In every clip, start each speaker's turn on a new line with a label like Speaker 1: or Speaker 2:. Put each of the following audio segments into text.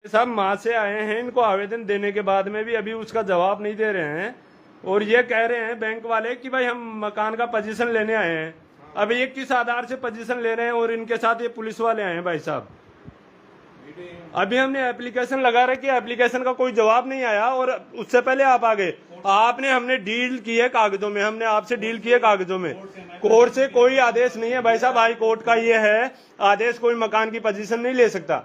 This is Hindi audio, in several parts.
Speaker 1: सब माँ से आए हैं, इनको आवेदन देने के बाद में भी अभी उसका जवाब नहीं दे रहे हैं और ये कह रहे हैं बैंक वाले कि भाई हम मकान का पोजीशन लेने आए हैं। अब ये किस आधार से पोजीशन ले रहे हैं और इनके साथ ये पुलिस वाले आए हैं। भाई साहब अभी हमने एप्लीकेशन लगा रखी है, एप्लीकेशन का कोई जवाब नहीं आया और उससे पहले आप आ गए। हमने डील की है कागजों में, हमने आपसे डील की है कागजों में। कोर्ट से कोई आदेश नहीं है भाई साहब, हाई कोर्ट का ये है आदेश, कोई मकान की पोजीशन नहीं ले सकता।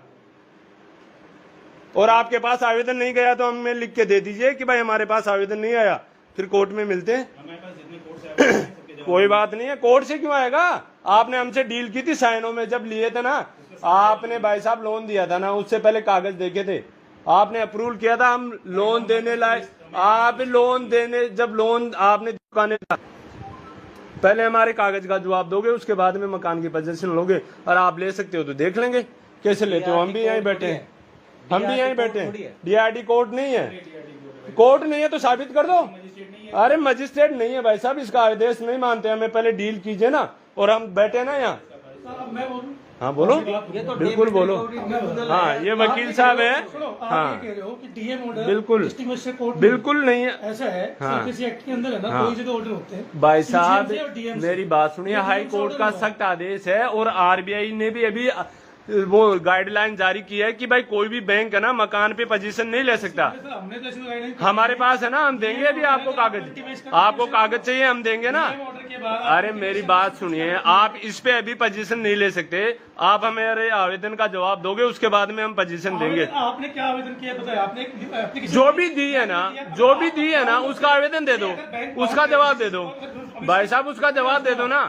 Speaker 1: और आपके पास आवेदन नहीं गया तो हमें लिख के दे दीजिए कि भाई हमारे पास आवेदन नहीं आया, फिर कोर्ट में मिलते हैं। कोई बात नहीं है, कोर्ट से क्यों आएगा? आपने हमसे डील की थी साइनों में, जब लिए थे ना आपने भाई साहब लोन दिया था ना, उससे पहले कागज देखे थे, आपने अप्रूवल किया था हम लोन देने लायक। आप लोन देने जब लोन आपने दुकाने पहले हमारे कागज का जवाब दोगे, उसके बाद में मकान की पोजीशन लोगे। और आप ले सकते हो तो देख लेंगे कैसे लेते हो। हम भी यहीं बैठे हैं, हम भी यहीं बैठे हैं। डीआरडी कोर्ट नहीं है, कोर्ट नहीं है तो साबित कर दो। अरे मजिस्ट्रेट नहीं है भाई साहब, इसका आदेश नहीं मानते। हमें पहले डील कीजिए ना, और हम बैठे ना यहाँ। हाँ बोलो, बिल्कुल बोलो। हाँ ये वकील साहब है। हाँ बिल्कुल बिल्कुल नहीं है, ऐसा है। हाँ एक्ट के अंदर है ना, कोई जगह ऑर्डर होते हैं। भाई साहब मेरी बात सुनिए, हाई कोर्ट का सख्त आदेश है और आरबीआई ने भी अभी वो गाइडलाइन जारी की है कि भाई कोई भी बैंक है ना मकान पे पोजीशन नहीं ले सकता। हमारे पास है ना, हम देंगे अभी आपको कागज। आपको कागज चाहिए हम देंगे ना। अरे मेरी बात सुनिए, आप इस पे अभी पोजीशन नहीं ले सकते। आप हमारे आवेदन का जवाब दोगे, उसके बाद में हम पोजीशन देंगे।
Speaker 2: आपने क्या आवेदन किया बताया? आपने
Speaker 1: जो भी दी है ना, जो भी दी है ना उसका आवेदन दे दो, उसका जवाब दे दो। भाई साहब उसका जवाब दे दो ना,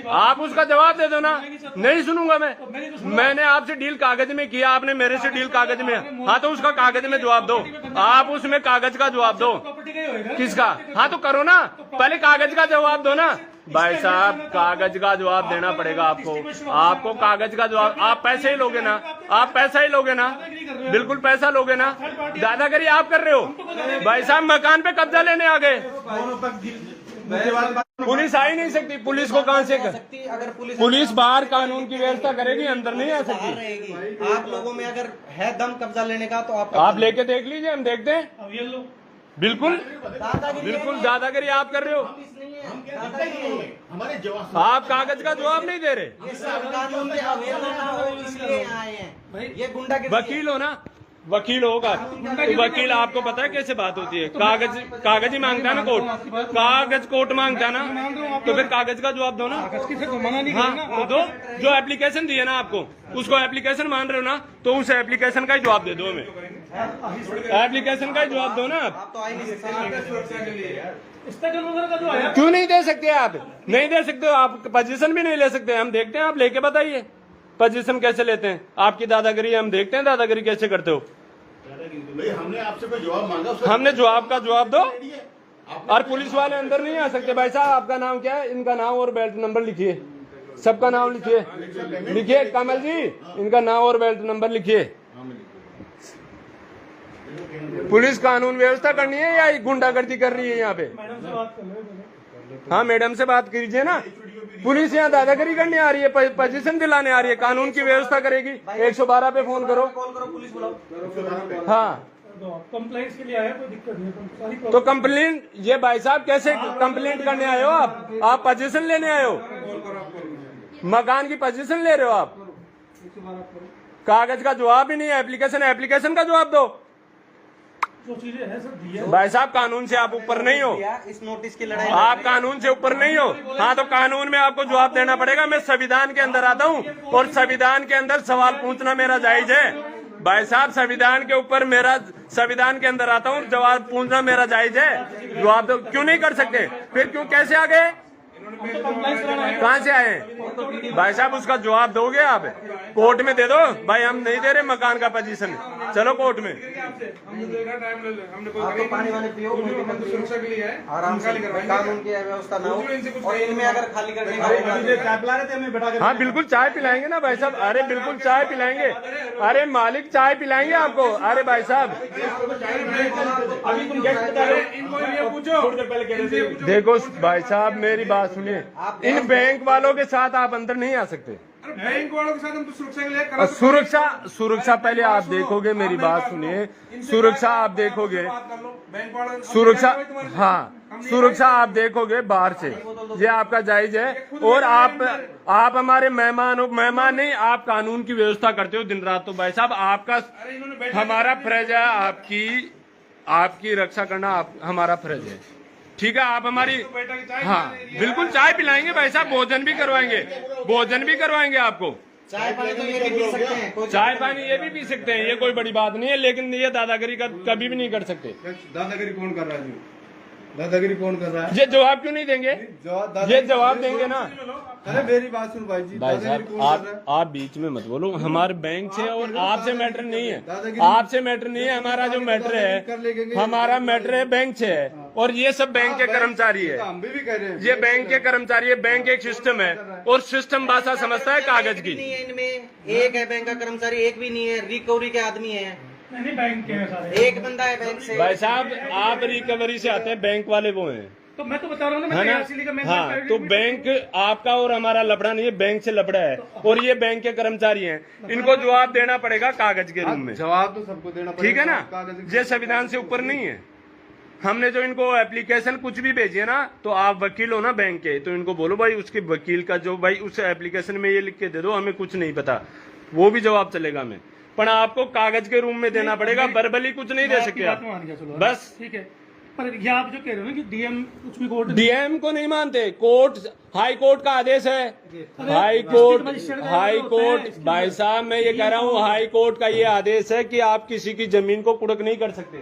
Speaker 1: आप उसका जवाब दे दो ना। नहीं सुनूंगा मैंने आपसे डील कागज में किया, आपने मेरे से डील कागज में। हाँ तो उसका कागज में जवाब दो, आप उसमें कागज का जवाब दो। किसका? हाँ तो करो ना, पहले कागज का जवाब दो ना। भाई साहब कागज का जवाब देना पड़ेगा आपको, आपको कागज का जवाब। आप पैसे ही लोगे ना, आप पैसा ही लोगे ना, बिल्कुल पैसा लोगे ना। दादागिरी आप कर रहे हो भाई साहब। मकान पे कब्जा लेने आ गए, पुलिस आ ही नहीं सकती। पुलिस को कहाँ से
Speaker 3: अगर
Speaker 1: पुलिस बाहर कानून की व्यवस्था करेगी, अंदर नहीं आ सकती।
Speaker 3: आप लोगों में अगर है दम कब्जा लेने का तो
Speaker 1: आप लेके देख लीजिए, हम देखते हैं। बिल्कुल बिल्कुल दादागिरी आप कर रहे हो। आप कागज का जवाब नहीं दे रहे।
Speaker 3: ये गुंडा
Speaker 1: वकील हो ना, वकील होगा तो वकील आपको पता है कैसे बात होती है। कागज ही मांगता है ना कोर्ट, कागज कोर्ट मांगता है ना, तो फिर कागज का जवाब दो ना। हाँ तो दो, जो एप्लीकेशन दी है ना आपको, उसको एप्लीकेशन मान रहे हो ना, तो उस एप्लीकेशन का ही जवाब दे दो हमें। एप्लीकेशन का ही जवाब दो ना आप। क्यों नहीं दे सकते? आप नहीं दे सकते, आप पोजीशन भी नहीं ले सकते। हम देखते हैं, आप लेके बताइए पोजीशन कैसे लेते हैं। आपकी दादागिरी हम देखते हैं, दादागिरी कैसे करते हो।
Speaker 4: हमने आपसे कोई जवाब मांगा,
Speaker 1: हमने जवाब का जवाब दो। और पुलिस वाले अंदर नहीं आ सकते। भाई साहब आपका नाम क्या है? इनका नाम और बेल्ट नंबर लिखिए, सबका नाम लिखिए, लिखिए। कमल जी इनका नाम और बेल्ट नंबर लिखिए। पुलिस कानून व्यवस्था करनी है या गुंडागर्दी कर रही है यहाँ पे? हाँ मैडम से बात कीजिए ना। पुलिस यहाँ दादागिरी करने आ रही है, पोजीशन दिलाने आ रही है, कानून की व्यवस्था करेगी। 112 पे फोन करो,
Speaker 3: पुलिस बुलाओ।
Speaker 1: हाँ
Speaker 2: कंप्लेंट के लिए आया, कोई दिक्कत नहीं।
Speaker 1: तो कंप्लेंट, ये भाई साहब कैसे कंप्लेंट करने आए हो आप पोजीशन लेने आए हो, मकान की पोजीशन ले रहे हो आप। कागज का जवाब ही नहीं है, एप्लीकेशन का जवाब दो।
Speaker 2: जो चीजें हैं सब दिया।
Speaker 1: भाई साहब कानून से आप ऊपर नहीं हो,
Speaker 3: इस नोटिस की लड़ाई
Speaker 1: आप कानून से ऊपर नहीं हो। हाँ तो कानून में आपको जवाब देना पड़ेगा। मैं संविधान के अंदर आता हूँ और संविधान के अंदर सवाल पूछना मेरा जायज है। भाई साहब संविधान के ऊपर मेरा, संविधान के अंदर आता हूँ, जवाब पूछना मेरा जायज है। जवाब तो क्यों नहीं कर सकते? फिर क्यों, कैसे आ गए, कहाँ से आए? भाई साहब उसका जवाब दोगे आप? कोर्ट में दे दो भाई, हम नहीं दे रहे मकान का पोजीशन। चलो कोर्ट में।
Speaker 3: पानी वाले पियो, आराम से, कानून की व्यवस्था ना हो। और इनमें अगर खाली करने का,
Speaker 1: हाँ बिल्कुल चाय पिलाएंगे ना भाई साहब। अरे बिल्कुल चाय पिलाएंगे। अरे मालिक चाय पिलाएंगे आपको। अरे भाई साहब देखो भाई साहब मेरी बात सुनिए, इन बैंक वालों के साथ आप अंदर नहीं आ सकते।
Speaker 3: बैंक वालों के साथ हम तो सुरक्षा के लिए
Speaker 1: और सुरक्षा पहले आप देखोगे, मेरी बात सुनिए, सुरक्षा आप देखोगे,
Speaker 3: बैंक वालों
Speaker 1: सुरक्षा, हाँ सुरक्षा आप देखोगे बाहर से, ये आपका जायज है। और आप हमारे मेहमान हो, मेहमान नहीं, आप कानून की व्यवस्था करते हो दिन रात। तो भाई साहब आपका, हमारा फर्ज है आपकी रक्षा करना, हमारा फर्ज है, ठीक है। आप हमारी, हाँ बिल्कुल चाय पिलाएंगे भाई साहब, भोजन भी करवाएंगे आपको।
Speaker 3: चाय पानी तो ये भी पी सकते हैं,
Speaker 1: चाय पानी ये भी पी सकते हैं, ये कोई बड़ी बात नहीं है, लेकिन ये दादागिरी कभी भी नहीं कर सकते।
Speaker 3: दादागिरी कौन कर रहा है जी? दादागिरी कौन कर रहा है?
Speaker 1: ये जवाब क्यों नहीं देंगे? ये जवाब देंगे ना।
Speaker 3: अरे मेरी बात सुन भाई जी,
Speaker 1: भाई साहब आप बीच में मत बोलो, हमारे बैंक से और आपसे मैटर नहीं है, आपसे मैटर नहीं है। हमारा जो मैटर है, हमारा मैटर है बैंक से है, और ये सब बैंक के कर्मचारी है,
Speaker 3: हम भी कह रहे हैं
Speaker 1: ये बैंक के कर्मचारी है। बैंक एक सिस्टम है, और सिस्टम भाषा समझता है कागज की।
Speaker 3: इनमें एक है बैंक का कर्मचारी, एक भी नहीं है, रिकवरी के आदमी है,
Speaker 2: नहीं बैंक के हैं सारे।
Speaker 3: एक बंदा है बैंक से।
Speaker 1: भाई साहब आप रिकवरी से आते हैं, बैंक वाले वो हैं,
Speaker 2: तो मैं तो बता रहा हूँ ना,
Speaker 1: है ना। हाँ तो बैंक आपका और हमारा लफड़ा नहीं है, बैंक से लफड़ा है, और ये बैंक के कर्मचारी हैं, इनको जवाब देना पड़ेगा कागज के रूप में।
Speaker 3: जवाब तो सबको देना पड़ेगा,
Speaker 1: ठीक है ना, ये संविधान से ऊपर नहीं है। हमने जो इनको एप्लीकेशन कुछ भी भेजी है ना, तो आप वकील हो ना बैंक के, तो इनको बोलो भाई उसके वकील का जो भाई उस एप्लीकेशन में ये लिख के दे दो, हमें कुछ नहीं पता, वो भी जवाब चलेगा हमें, पर आपको कागज के रूप में देना पड़ेगा, वर्बली कुछ नहीं दे सकते आप। बस
Speaker 2: ठीक है, पर ये आप जो कह रहे हो ना कि डीएम कुछ भी कोर्ट,
Speaker 1: डीएम को नहीं मानते, कोर्ट हाई कोर्ट का आदेश है, हाई कोर्ट भाई साहब मैं ये कह रहा हूँ, हाई कोर्ट का ये आदेश है कि आप किसी की जमीन को कुड़क नहीं कर सकते।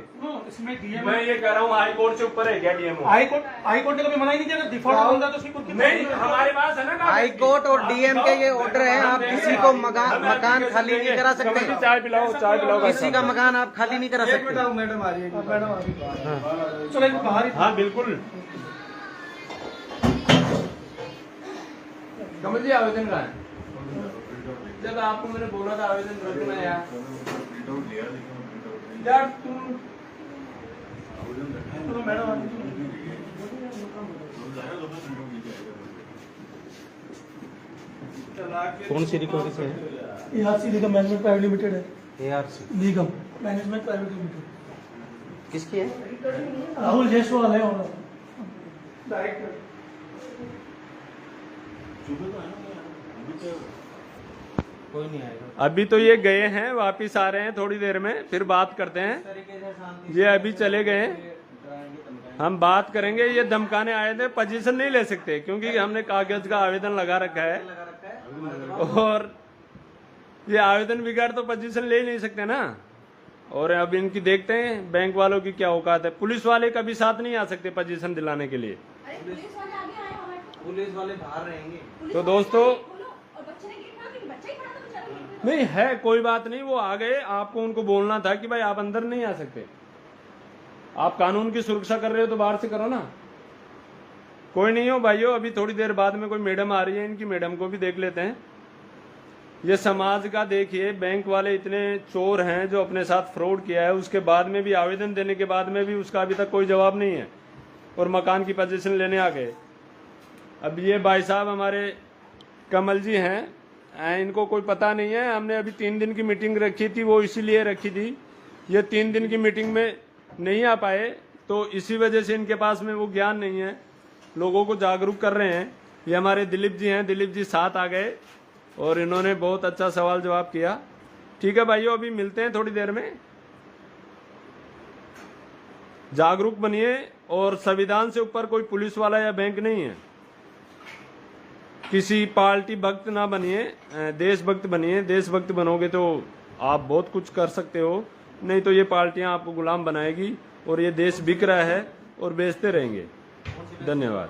Speaker 2: इसमें डीएम,
Speaker 1: मैं ये कह रहा हूँ हाई कोर्ट से ऊपर है क्या डीएम?
Speaker 2: हाई कोर्ट ने कभी मना ही नहीं किया, अगर डिफॉल्ट बंदा तो उसकी कोर्ट
Speaker 1: नहीं, हमारे पास है ना
Speaker 3: हाई कोर्ट और डीएम के ये ऑर्डर है, आप किसी को मकान खाली नहीं करा सकते।
Speaker 1: चाय पिलाओ
Speaker 3: किसी का मकान आप खाली नहीं करा सकते।
Speaker 2: मैडम आ रही, चलो एक बाहर।
Speaker 1: हाँ बिल्कुल। कमल जी आवेदन का है, जब आपको मैंने बोला था आवेदन रखना यार तुम
Speaker 3: कौन सी रिकवरी से है?
Speaker 2: ARC निगम मैनेजमेंट प्राइवेट लिमिटेड है,
Speaker 3: ARC
Speaker 2: निगम मैनेजमेंट प्राइवेट लिमिटेड।
Speaker 3: किसकी है?
Speaker 2: राहुल जायसवाल है और डायरेक्टर।
Speaker 3: कोई नहीं आएगा
Speaker 1: अभी तो ये गए हैं, वापिस आ रहे हैं थोड़ी देर में, फिर बात करते हैं। ये अभी चले गए, हम बात करेंगे। ये धमकाने आए थे, पोजीशन नहीं ले सकते क्योंकि हमने कागज का आवेदन लगा रखा है, और ये आवेदन बगैर तो पोजीशन ले ही नहीं सकते ना। और अब इनकी देखते हैं बैंक वालों की क्या औकात है। पुलिस वाले कभी साथ नहीं आ सकते पोजीशन दिलाने के लिए।
Speaker 3: पुलिस वाले बाहर रहेंगे।
Speaker 1: तो दोस्तों नहीं है, कोई बात नहीं, वो आ गए, आपको उनको बोलना था कि भाई आप अंदर नहीं आ सकते, आप कानून की सुरक्षा कर रहे हो तो बाहर से करो ना। कोई नहीं हो भाइयों, अभी थोड़ी देर बाद में कोई मैडम आ रही है, इनकी मैडम को भी देख लेते हैं। ये समाज का देखिए, बैंक वाले इतने चोर हैं जो अपने साथ फ्रॉड किया है, उसके बाद में भी आवेदन देने के बाद में भी उसका अभी तक कोई जवाब नहीं है, और मकान की पोजीशन लेने आ गए। अब ये भाई साहब हमारे कमल जी हैं, इनको कोई पता नहीं है। हमने अभी 3 दिन की मीटिंग रखी थी, वो इसीलिए रखी थी, ये 3 दिन की मीटिंग में नहीं आ पाए, तो इसी वजह से इनके पास में वो ज्ञान नहीं है, लोगों को जागरूक कर रहे हैं। ये हमारे दिलीप जी हैं, दिलीप जी साथ आ गए और इन्होंने बहुत अच्छा सवाल जवाब किया। ठीक है भाइयों, अभी मिलते हैं थोड़ी देर में। जागरूक बनिए, और संविधान से ऊपर कोई पुलिस वाला या बैंक नहीं है। किसी पार्टी भक्त ना बनिए, देशभक्त बनिए। देशभक्त बनोगे तो आप बहुत कुछ कर सकते हो, नहीं तो ये पार्टियां आपको गुलाम बनाएगी, और ये देश बिक रहा है और बेचते रहेंगे। धन्यवाद।